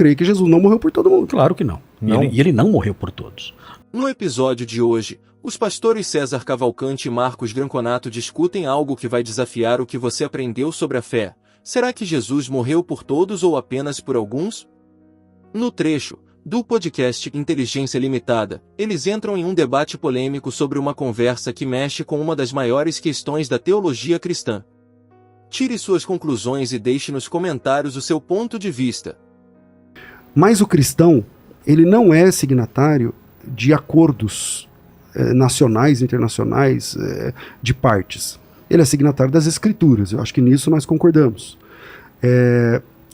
crê que Jesus não morreu por todo mundo. Claro que não. Não. E ele não morreu por todos. No episódio de hoje, os pastores César Cavalcante e Marcos Granconato discutem algo que vai desafiar o que você aprendeu sobre a fé. Será que Jesus morreu por todos ou apenas por alguns? No trecho do podcast Inteligência Limitada, eles entram em um debate polêmico sobre uma conversa que mexe com uma das maiores questões da teologia cristã. Tire suas conclusões e deixe nos comentários o seu ponto de vista. Mas o cristão, ele não é signatário de acordos nacionais, internacionais, de partes. Ele é signatário das Escrituras. Eu acho que nisso nós concordamos.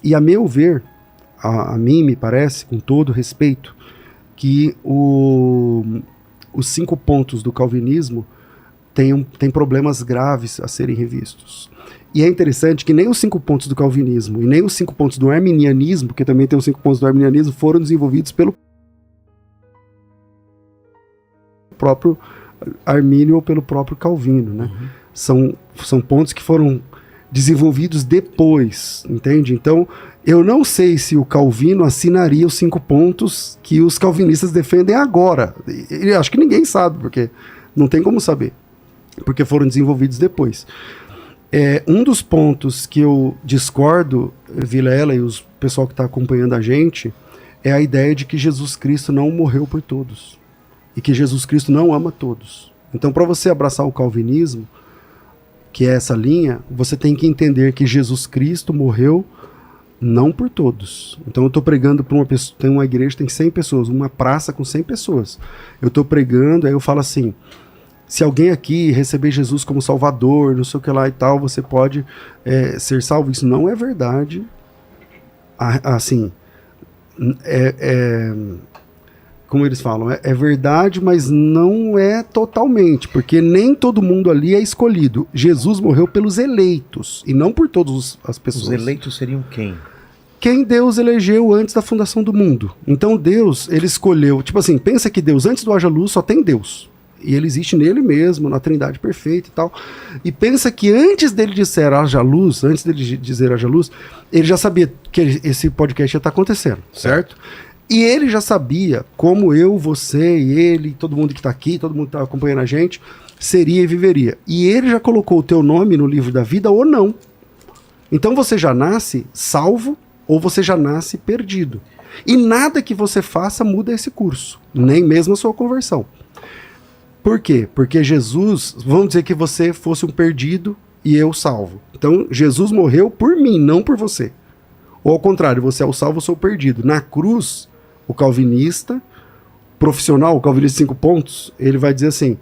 E a meu ver, a mim me parece, com todo respeito, que os 5 pontos do calvinismo têm problemas graves a serem revistos. E é interessante que nem os 5 pontos do calvinismo e nem os 5 pontos do arminianismo, porque também tem os 5 pontos do arminianismo, foram desenvolvidos pelo próprio Armínio ou pelo próprio Calvino, né? São pontos que foram desenvolvidos depois, entende? Então, eu não sei se o Calvino assinaria os 5 pontos que os calvinistas defendem agora. Eu acho que ninguém sabe, porque não tem como saber, porque foram desenvolvidos depois. Um dos pontos que eu discordo, Vilela e o pessoal que está acompanhando a gente, é a ideia de que Jesus Cristo não morreu por todos e que Jesus Cristo não ama todos. Então, para você abraçar o calvinismo, que é essa linha, você tem que entender que Jesus Cristo morreu não por todos. Então eu estou pregando para uma pessoa, tem uma igreja que tem 100 pessoas, uma praça com 100 pessoas. Eu estou pregando, aí eu falo assim, se alguém aqui receber Jesus como Salvador, não sei o que lá e tal, você pode ser salvo. Isso não é verdade. Assim, como eles falam, é verdade, mas não é totalmente, porque nem todo mundo ali é escolhido. Jesus morreu pelos eleitos, e não por todas as pessoas. Os eleitos seriam quem? Quem Deus elegeu antes da fundação do mundo. Então Deus, ele escolheu, tipo assim, pensa que Deus, antes do haja luz, só tem Deus. E ele existe nele mesmo, na trindade perfeita e tal. E pensa que antes dele dizer haja luz, ele já sabia que esse podcast ia estar acontecendo, certo? E ele já sabia como eu, você e ele, todo mundo que está aqui, todo mundo que está acompanhando a gente, seria e viveria. E ele já colocou o teu nome no livro da vida ou não. Então você já nasce salvo ou você já nasce perdido. E nada que você faça muda esse curso, nem mesmo a sua conversão. Por quê? Porque Jesus, vamos dizer que você fosse um perdido e eu salvo. Então Jesus morreu por mim, não por você. Ou ao contrário, você é o salvo, eu sou o perdido. Na cruz, o calvinista profissional, o calvinista 5 pontos, ele vai dizer assim,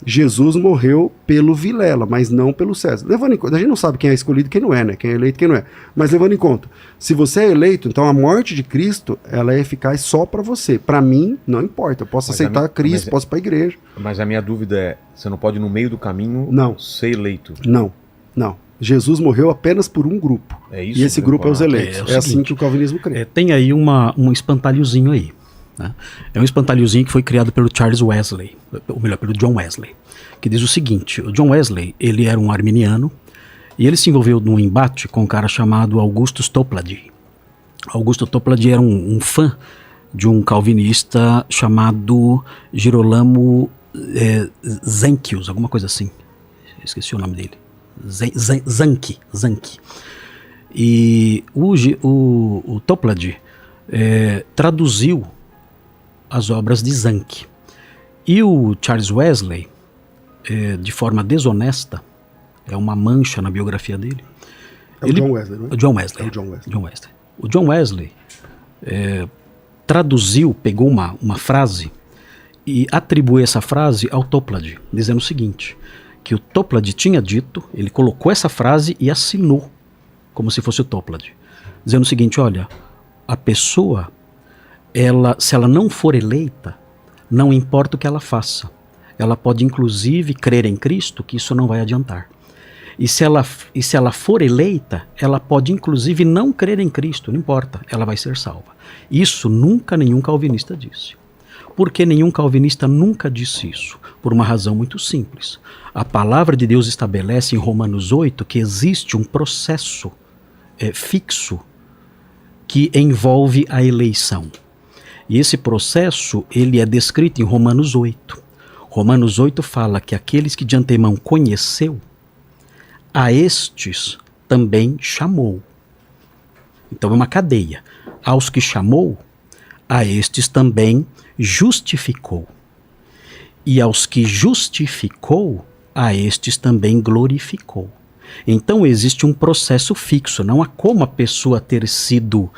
Jesus morreu pelo Vilela, mas não pelo César. Levando em conta, a gente não sabe quem é escolhido e quem não é, né? Quem é eleito e quem não é. Mas levando em conta, se você é eleito, então a morte de Cristo, ela é eficaz só para você. Para mim, não importa. Eu posso aceitar Cristo, posso ir para a igreja. Mas a minha dúvida é, você não pode no meio do caminho ser eleito? Não. Jesus morreu apenas por um grupo. É isso, e esse grupo é os eleitos. É assim que o calvinismo crê. Tem aí um espantalhozinho aí. Né? É um espantalhozinho que foi criado pelo Charles Wesley, ou melhor, pelo John Wesley, que diz o seguinte, o John Wesley, ele era um arminiano, e ele se envolveu num embate com um cara chamado Augustus Toplady. Augusto Toplady era um fã de um calvinista chamado Girolamo Zanchius, alguma coisa assim. Esqueci o nome dele. Zanchi. E o Toplady traduziu as obras de Zanchi. E o Charles Wesley, de forma desonesta, é uma mancha na biografia dele. John Wesley, não é? O John Wesley. O John Wesley traduziu, pegou uma frase e atribuiu essa frase ao Toplady, dizendo o seguinte, que o Toplady tinha dito, ele colocou essa frase e assinou, como se fosse o Toplady, dizendo o seguinte, olha, a pessoa, se ela não for eleita, não importa o que ela faça, ela pode inclusive crer em Cristo, que isso não vai adiantar. E se ela for eleita, ela pode inclusive não crer em Cristo, não importa, ela vai ser salva. Isso nunca nenhum calvinista disse. Por que nenhum calvinista nunca disse isso? Por uma razão muito simples. A palavra de Deus estabelece em Romanos 8 que existe um processo fixo que envolve a eleição. E esse processo, ele é descrito em Romanos 8. Romanos 8 fala que aqueles que de antemão conheceu, a estes também chamou. Então é uma cadeia. Aos que chamou, a estes também justificou. E aos que justificou, a estes também glorificou. Então existe um processo fixo, não há como a pessoa ter sido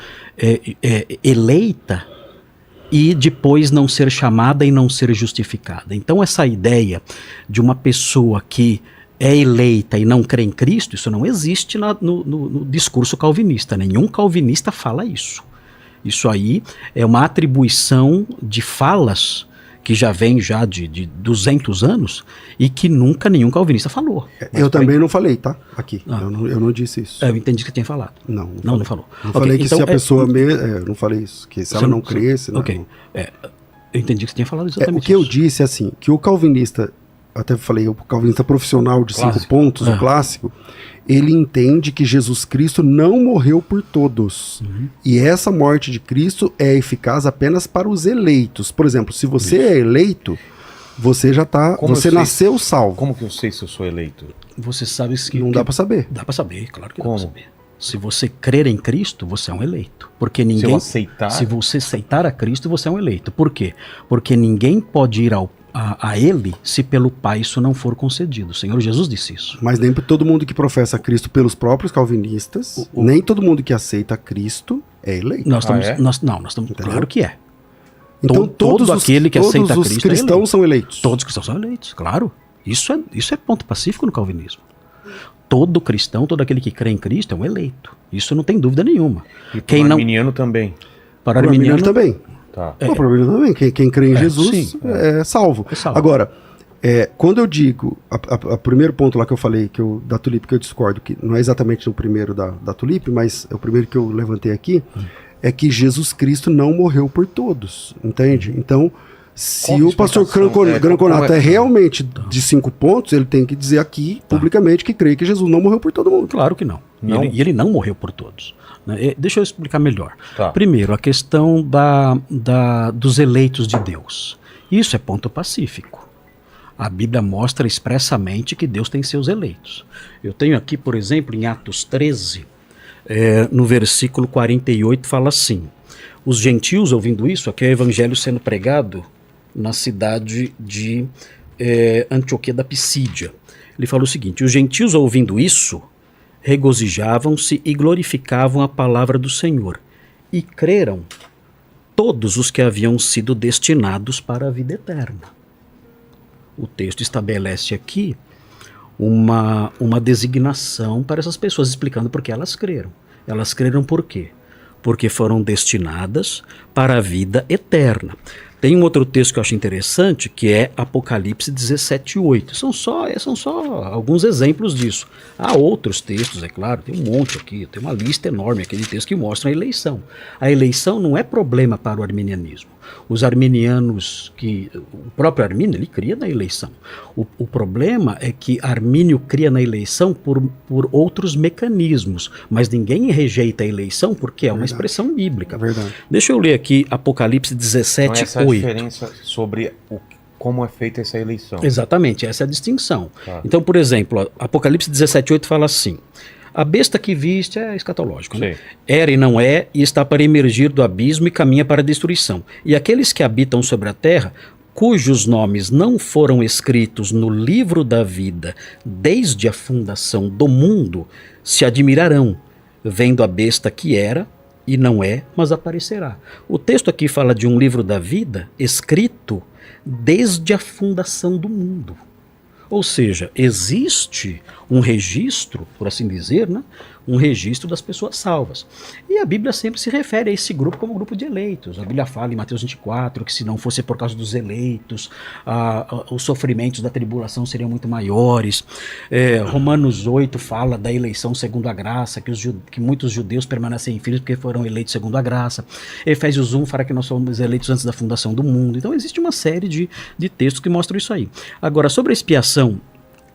eleita e depois não ser chamada e não ser justificada. Então essa ideia de uma pessoa que é eleita e não crê em Cristo, isso não existe no discurso calvinista. Nenhum calvinista fala isso. Isso aí é uma atribuição de falas que já vem já de 200 anos e que nunca nenhum calvinista falou. Eu também não falei, tá? Aqui. Eu não disse isso. Eu entendi que você tinha falado. Não falou. Não falei que então, se a pessoa... Eu não falei isso. Que se ela não cresce... Ok. Eu entendi que você tinha falado exatamente isso. O que eu disse é assim, que o calvinista, até falei, o calvinista profissional de clássico. 5 pontos, o clássico, ele entende que Jesus Cristo não morreu por todos. E essa morte de Cristo é eficaz apenas para os eleitos. Por exemplo, se você é eleito, você já está... Você nasceu salvo. Como que eu sei se eu sou eleito? Você sabe que... Não dá para saber. Dá para saber, claro que dá para saber. Se você crer em Cristo, você é um eleito. Porque ninguém... Se você aceitar a Cristo, você é um eleito. Por quê? Porque ninguém pode ir a ele se pelo Pai isso não for concedido. O Senhor Jesus disse isso. Mas nem todo mundo que professa Cristo pelos próprios calvinistas, nem todo mundo que aceita Cristo é eleito. Nós estamos claro que é. Então todo aquele que aceita Cristo os cristãos são eleitos. Todos os cristãos são eleitos, claro. Isso é ponto pacífico no calvinismo. Todo cristão, todo aquele que crê em Cristo é um eleito. Isso não tem dúvida nenhuma. E para o arminiano também. Para o arminiano também. Tá. Para o arminiano também. Quem crê em Jesus é salvo. Agora, quando eu digo, o primeiro ponto lá que eu falei, da Tulip, que eu discordo, que não é exatamente o primeiro da Tulip, mas é o primeiro que eu levantei aqui, é que Jesus Cristo não morreu por todos, entende? Então, se o pastor Granconato é realmente de 5 pontos, ele tem que dizer aqui, publicamente, que crê que Jesus não morreu por todo mundo. Claro que não. E ele não morreu por todos. Deixa eu explicar melhor. Tá. Primeiro, a questão dos eleitos de Deus. Isso é ponto pacífico. A Bíblia mostra expressamente que Deus tem seus eleitos. Eu tenho aqui, por exemplo, em Atos 13, no versículo 48, fala assim: os gentios, ouvindo isso, aqui é o evangelho sendo pregado na cidade de Antioquia da Pisídia. Ele fala o seguinte: os gentios, ouvindo isso, regozijavam-se e glorificavam a palavra do Senhor, e creram todos os que haviam sido destinados para a vida eterna. O texto estabelece aqui uma designação para essas pessoas, explicando por que elas creram. Elas creram por quê? Porque foram destinadas para a vida eterna. Tem um outro texto que eu acho interessante, que é Apocalipse 17:8. São só alguns exemplos disso. Há outros textos, é claro, tem um monte aqui, tem uma lista enorme aqui de textos que mostram a eleição. A eleição não é problema para o arminianismo. Os arminianos, o próprio Armínio, ele cria na eleição. O problema é que Armínio cria na eleição por outros mecanismos, mas ninguém rejeita a eleição porque é uma expressão bíblica. Deixa eu ler aqui Apocalipse 17:8. Essa é a diferença sobre como é feita essa eleição. Exatamente, essa é a distinção. Tá. Então, por exemplo, Apocalipse 17:8 fala assim: a besta que viste é escatológico, né? Era e não é, e está para emergir do abismo e caminha para a destruição. E aqueles que habitam sobre a terra, cujos nomes não foram escritos no livro da vida desde a fundação do mundo, se admirarão, vendo a besta que era e não é, mas aparecerá. O texto aqui fala de um livro da vida escrito desde a fundação do mundo. Ou seja, existe um registro, por assim dizer, né? Um registro das pessoas salvas. E a Bíblia sempre se refere a esse grupo como grupo de eleitos. A Bíblia fala em Mateus 24 que se não fosse por causa dos eleitos, os sofrimentos da tribulação seriam muito maiores. Romanos 8 fala da eleição segundo a graça, que muitos judeus permanecem firmes porque foram eleitos segundo a graça. Efésios 1 fala que nós somos eleitos antes da fundação do mundo. Então existe uma série de textos que mostram isso aí. Agora, sobre a expiação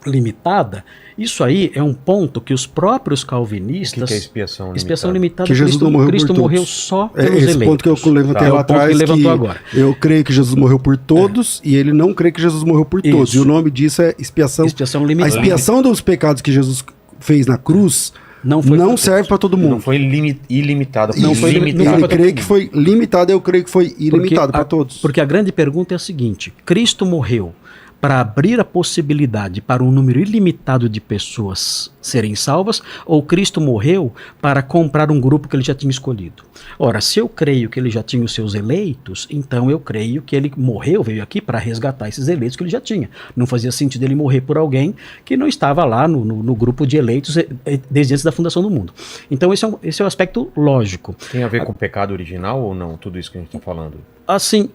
limitada, isso aí é um ponto que os próprios calvinistas... O que é expiação limitada? Expiação limitada, que Jesus não morreu Cristo por todos. morreu só pelos Esse eleitos. ponto que eu levantei lá atrás, que ele levantou agora. Eu creio que Jesus morreu por todos e ele não crê que Jesus morreu por todos. Isso. E o nome disso é expiação. Expiação A limitada. expiação dos pecados que Jesus fez na cruz Não não, foi serve para todo mundo. Não foi ilimitada, Não foi limitada. pra Ele todo crê mundo. que foi limitado, eu creio que foi ilimitado para todos. Porque a grande pergunta é a seguinte: Cristo morreu para abrir a possibilidade para um número ilimitado de pessoas serem salvas, ou Cristo morreu para comprar um grupo que ele já tinha escolhido? Ora, se eu creio que ele já tinha os seus eleitos, então eu creio que ele morreu, veio aqui para resgatar esses eleitos que ele já tinha. Não fazia sentido ele morrer por alguém que não estava lá no grupo de eleitos desde antes da fundação do mundo. Então esse é o aspecto lógico. Tem a ver com o pecado original ou não? Tudo isso que a gente está falando. Assim,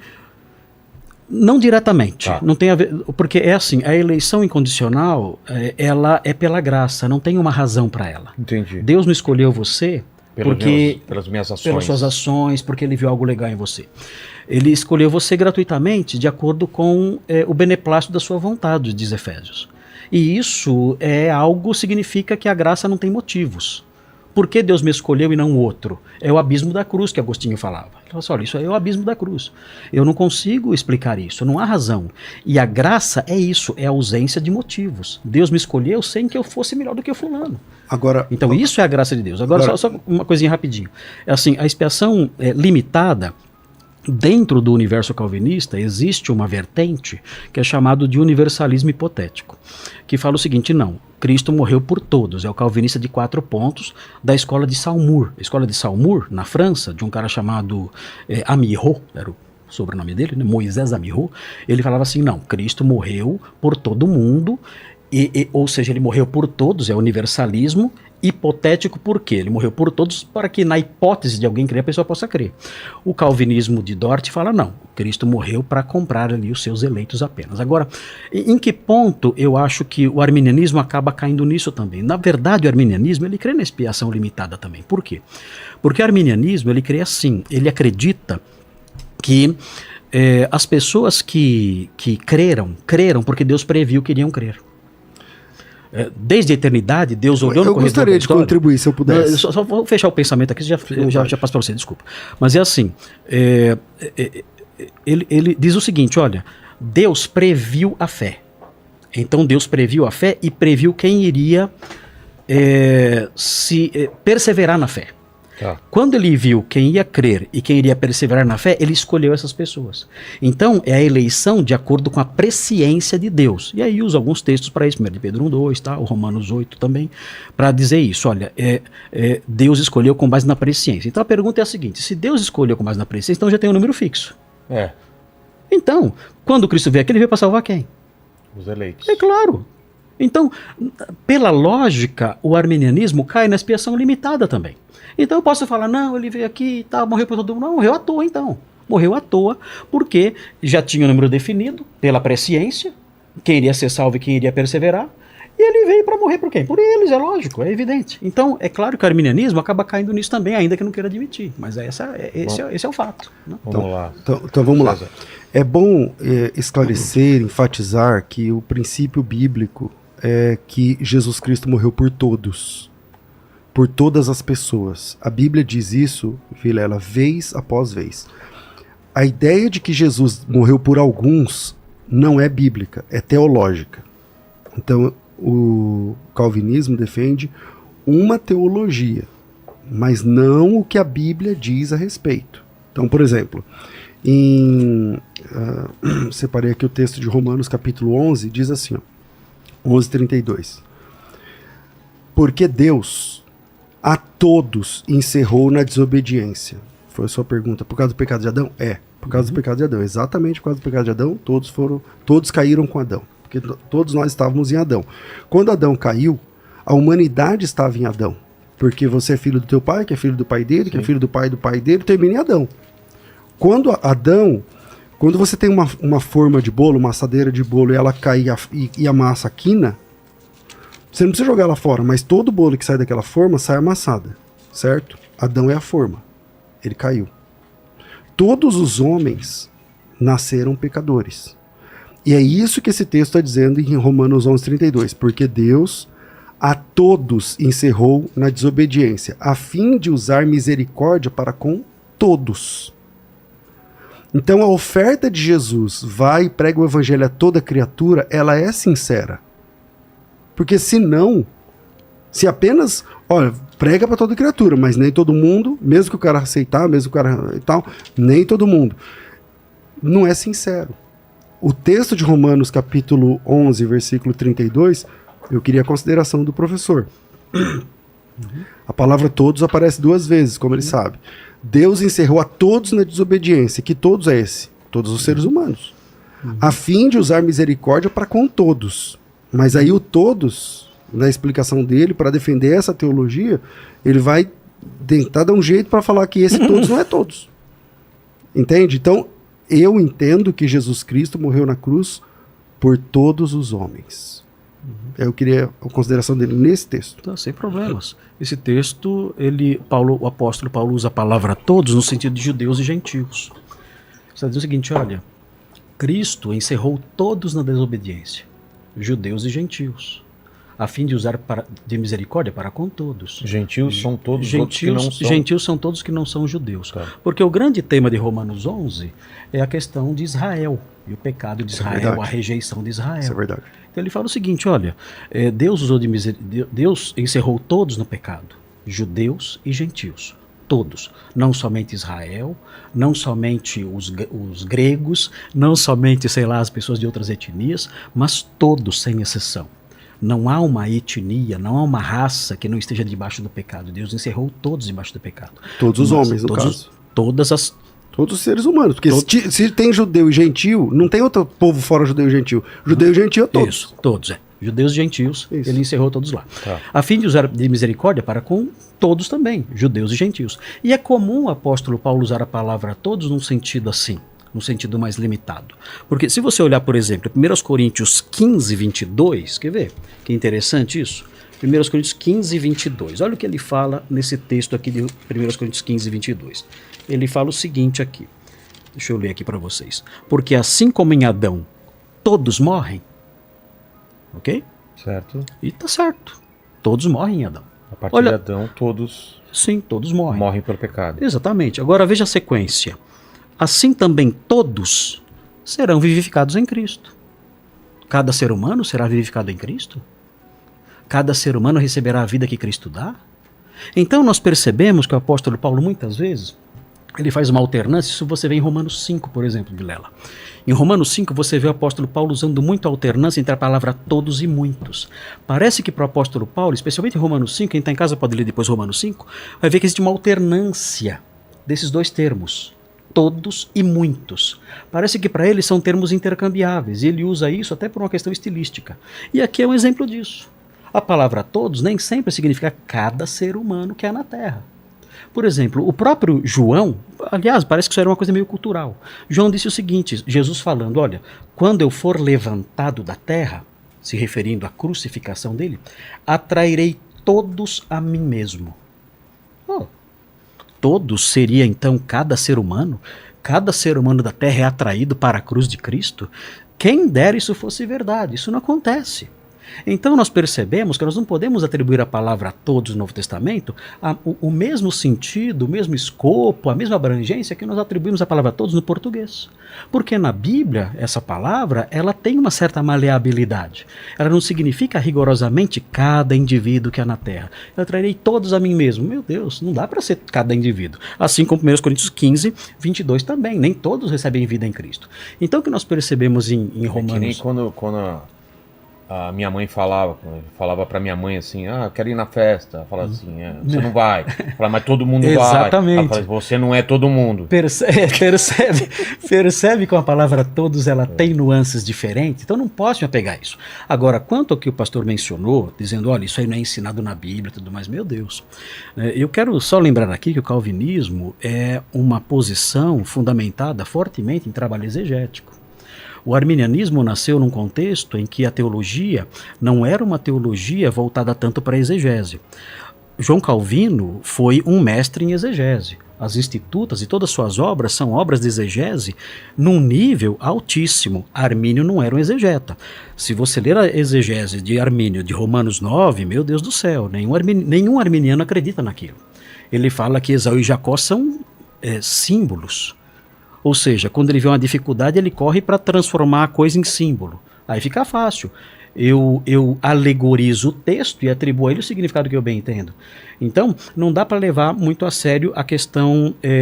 não diretamente, Tá. não tem a ver, porque é assim, a eleição incondicional, ela é pela graça, não tem uma razão para ela. Entendi. Deus não escolheu você porque Pelas minhas ações. pelas suas ações, porque ele viu algo legal em você. Ele escolheu você gratuitamente, de acordo com o beneplácito da sua vontade, diz Efésios. E isso é algo, significa que a graça não tem motivos. Por que Deus me escolheu e não o outro? É o abismo da cruz que Agostinho falava. Ele falou assim, olha, isso aí é o abismo da cruz. Eu não consigo explicar isso, não há razão. E a graça é isso, é a ausência de motivos. Deus me escolheu sem que eu fosse melhor do que o fulano. Agora, Então isso é a graça de Deus. Agora só uma coisinha rapidinho. É assim, a expiação limitada, dentro do universo calvinista, existe uma vertente que é chamado de universalismo hipotético, que fala o seguinte: não, Cristo morreu por todos. É o calvinista de 4 pontos da escola de Saumur. A escola de Saumur, na França, de um cara chamado Amiot, era o sobrenome dele, né? Moisés Amiot. Ele falava assim: não, Cristo morreu por todo mundo, ou seja, ele morreu por todos, é universalismo hipotético. Por quê? Ele morreu por todos para que, na hipótese de alguém crer, a pessoa possa crer. O calvinismo de Dort fala: não, Cristo morreu para comprar ali os seus eleitos apenas. Agora, em que ponto eu acho que o arminianismo acaba caindo nisso também? Na verdade, o arminianismo, ele crê na expiação limitada também. Por quê? Porque o arminianismo, ele crê assim, ele acredita que as pessoas que creram porque Deus previu que iriam crer. Desde a eternidade, Deus olhou no corredor da história. Eu gostaria de contribuir, se eu pudesse. Só vou fechar o pensamento aqui, já passo para você, desculpa. Mas é assim, ele diz o seguinte: olha, Deus previu a fé. Então Deus previu a fé e previu quem iria perseverar na fé. Tá. Quando ele viu quem ia crer e quem iria perseverar na fé, ele escolheu essas pessoas. Então, é a eleição de acordo com a presciência de Deus. E aí usa alguns textos para isso, 1 de Pedro 1:2, tá? O Romanos 8 também, para dizer isso. Olha, Deus escolheu com base na presciência. Então a pergunta é a seguinte: se Deus escolheu com base na presciência, então já tem um número fixo. Então, quando Cristo veio aqui, ele veio para salvar quem? Os eleitos. É claro. Então, pela lógica, o arminianismo cai na expiação limitada também. Então eu posso falar: não, ele veio aqui e tal, morreu por todo mundo. Não, morreu à toa então. Morreu à toa porque já tinha o número definido pela presciência, quem iria ser salvo e quem iria perseverar. E ele veio para morrer por quem? Por eles, é lógico, é evidente. Então, é claro que o arminianismo acaba caindo nisso também, ainda que não queira admitir. Mas esse é o fato. Né? Vamos lá. Então vamos lá. É bom esclarecer, enfatizar que o princípio bíblico é que Jesus Cristo morreu por todos. Por todas as pessoas. A Bíblia diz isso, Vilela, vez após vez. A ideia de que Jesus morreu por alguns não é bíblica, é teológica. Então, o calvinismo defende uma teologia, mas não o que a Bíblia diz a respeito. Então, por exemplo, separei aqui o texto de Romanos capítulo 11, diz assim, 11:32. Porque Deus a todos encerrou na desobediência. Foi a sua pergunta. Por causa do pecado de Adão? Por causa do pecado de Adão. Exatamente por causa do pecado de Adão, todos caíram com Adão. Porque todos nós estávamos em Adão. Quando Adão caiu, a humanidade estava em Adão. Porque você é filho do teu pai, que é filho do pai dele, que é filho do pai dele, termina em Adão. Quando você tem uma forma de bolo, uma assadeira de bolo, e ela cai e a massa quina, você não precisa jogar ela fora, mas todo bolo que sai daquela forma sai amassada, certo? Adão é a forma, ele caiu. Todos os homens nasceram pecadores. E é isso que esse texto está dizendo em Romanos 11:32, porque Deus a todos encerrou na desobediência, a fim de usar misericórdia para com todos. Então a oferta de Jesus, vai e prega o evangelho a toda criatura, ela é sincera. Porque senão, se apenas, olha, prega para toda criatura, mas nem todo mundo, mesmo que o cara aceitar, mesmo que o cara e tal, nem todo mundo. Não é sincero. O texto de Romanos capítulo 11, versículo 32, eu queria a consideração do professor. A palavra todos aparece 2 vezes, como ele sabe. Deus encerrou a todos na desobediência. Que todos é esse? Todos os seres humanos. A fim de usar misericórdia para com todos. Mas aí o todos, na explicação dele, para defender essa teologia, ele vai tentar dar um jeito para falar que esse todos não é todos. Entende? Então, eu entendo que Jesus Cristo morreu na cruz por todos os homens. Eu queria a consideração dele nesse texto. Tá, sem problemas. Esse texto, o apóstolo Paulo usa a palavra todos no sentido de judeus e gentios. Você está dizendo o seguinte, olha, Cristo encerrou todos na desobediência, judeus e gentios, a fim de usar de misericórdia para com todos. Gentios são todos os que não são. Gentios são todos que não são judeus. Tá. Porque o grande tema de Romanos 11 é a questão de Israel, e o pecado de Israel, a rejeição de Israel. Isso é verdade. Então ele fala o seguinte, olha, Deus encerrou todos no pecado, judeus e gentios, todos, não somente Israel, não somente os gregos, não somente, sei lá, as pessoas de outras etnias, mas todos, sem exceção. Não há uma etnia, não há uma raça que não esteja debaixo do pecado. Deus encerrou todos debaixo do pecado. Todos os homens, no caso. Todos os seres humanos. Porque se tem judeu e gentil, não tem outro povo fora judeu e gentil. Judeu e gentil é todos. Isso, todos, judeus e gentios, Isso. ele encerrou todos lá. Tá. A fim de usar de misericórdia para com todos também, judeus e gentios. E é comum o apóstolo Paulo usar a palavra todos num sentido assim, num sentido mais limitado. Porque se você olhar, por exemplo, 1 Coríntios 15, 22, quer ver? Que interessante isso. 1 Coríntios 15, 22. Olha o que ele fala nesse texto aqui de 1 Coríntios 15, 22. Ele fala o seguinte aqui. Deixa eu ler aqui para vocês. Porque assim como em Adão todos morrem, ok? Certo. E tá certo. Todos morrem em Adão. A partir de Adão, todos Sim, todos morrem pelo pecado. Exatamente. Agora veja a sequência. Assim também todos serão vivificados em Cristo. Cada ser humano será vivificado em Cristo? Cada ser humano receberá a vida que Cristo dá? Então nós percebemos que o apóstolo Paulo muitas vezes ele faz uma alternância. Isso você vê em Romanos 5, por exemplo, Vilela. Em Romanos 5 você vê o apóstolo Paulo usando muito a alternância entre a palavra todos e muitos. Parece que para o apóstolo Paulo, especialmente em Romanos 5, quem está em casa pode ler depois Romanos 5, vai ver que existe uma alternância desses dois termos. Todos e muitos. Parece que para ele são termos intercambiáveis, e ele usa isso até por uma questão estilística. E aqui é um exemplo disso. A palavra todos nem sempre significa cada ser humano que há na Terra. Por exemplo, o próprio João, aliás, parece que isso era uma coisa meio cultural. João disse o seguinte, Jesus falando, olha, quando eu for levantado da terra, se referindo à crucificação dele, atrairei todos a mim mesmo. Todos seria então cada ser humano? Cada ser humano da terra é atraído para a cruz de Cristo? Quem dera isso fosse verdade, isso não acontece. Então nós percebemos que nós não podemos atribuir a palavra a todos no Novo Testamento o mesmo sentido, o mesmo escopo, a mesma abrangência que nós atribuímos à palavra a todos no português. Porque na Bíblia, essa palavra, ela tem uma certa maleabilidade. Ela não significa rigorosamente cada indivíduo que há na Terra. Eu atrairei todos a mim mesmo. Meu Deus, não dá para ser cada indivíduo. Assim como 1 Coríntios 15, 22 também. Nem todos recebem vida em Cristo. Então o que nós percebemos em Romanos... É que nem quando a minha mãe falava pra minha mãe assim, eu quero ir na festa. Fala assim, você não vai. Fala, mas todo mundo vai. Exatamente. Fala, você não é todo mundo. Percebe que a palavra todos ela tem nuances diferentes, então não posso me apegar a isso. Agora, quanto ao que o pastor mencionou, dizendo, olha, isso aí não é ensinado na Bíblia e tudo mais, meu Deus. Eu quero só lembrar aqui que o calvinismo é uma posição fundamentada fortemente em trabalho exegético. O arminianismo nasceu num contexto em que a teologia não era uma teologia voltada tanto para a exegese. João Calvino foi um mestre em exegese. as Institutas e todas as suas obras são obras de exegese num nível altíssimo. Armínio não era um exegeta. Se você ler a exegese de Armínio de Romanos 9, meu Deus do céu, nenhum arminiano acredita naquilo. Ele fala que Esaú e Jacó são símbolos. Ou seja, quando ele vê uma dificuldade, ele corre para transformar a coisa em símbolo. Aí fica fácil. Eu alegorizo o texto e atribuo a ele o significado que eu bem entendo. Então, não dá para levar muito a sério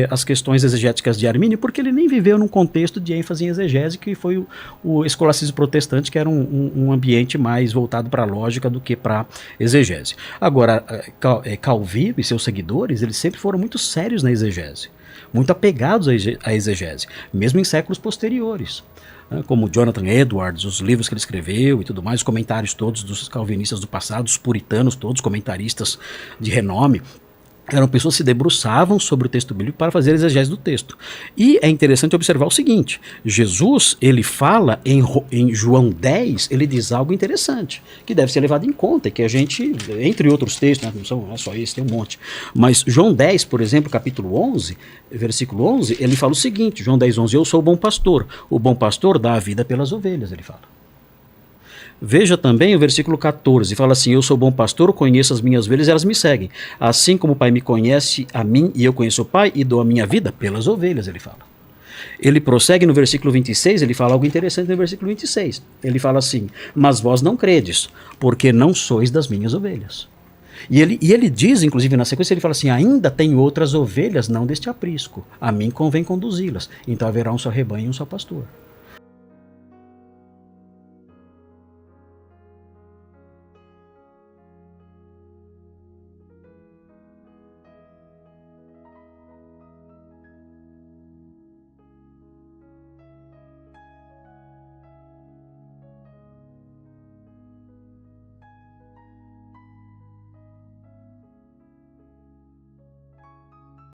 as questões exegéticas de Armínio, porque ele nem viveu num contexto de ênfase em exegese, que foi o escolacismo protestante, que era um ambiente mais voltado para a lógica do que para exegese. Agora, Calvino e seus seguidores, eles sempre foram muito sérios na exegese, muito apegados à exegese, mesmo em séculos posteriores, como Jonathan Edwards, os livros que ele escreveu e tudo mais, os comentários todos dos calvinistas do passado, os puritanos todos, comentaristas de renome, eram pessoas que se debruçavam sobre o texto bíblico para fazer a exegese do texto. E é interessante observar o seguinte: Jesus, ele fala em João 10, ele diz algo interessante, que deve ser levado em conta, e que a gente, entre outros textos, não é só esse, tem um monte, mas João 10, por exemplo, capítulo 11, versículo 11, ele fala o seguinte, João 10, 11, eu sou o bom pastor dá a vida pelas ovelhas, ele fala. Veja também o versículo 14, fala assim, eu sou bom pastor, conheço as minhas ovelhas e elas me seguem. Assim como o Pai me conhece a mim e eu conheço o Pai e dou a minha vida pelas ovelhas, ele fala. Ele prossegue no versículo 26, ele fala algo interessante no versículo 26. Ele fala assim, mas vós não credes, porque não sois das minhas ovelhas. E ele diz, inclusive na sequência, ele fala assim, ainda tem outras ovelhas não deste aprisco, a mim convém conduzi-las, então haverá um só rebanho e um só pastor.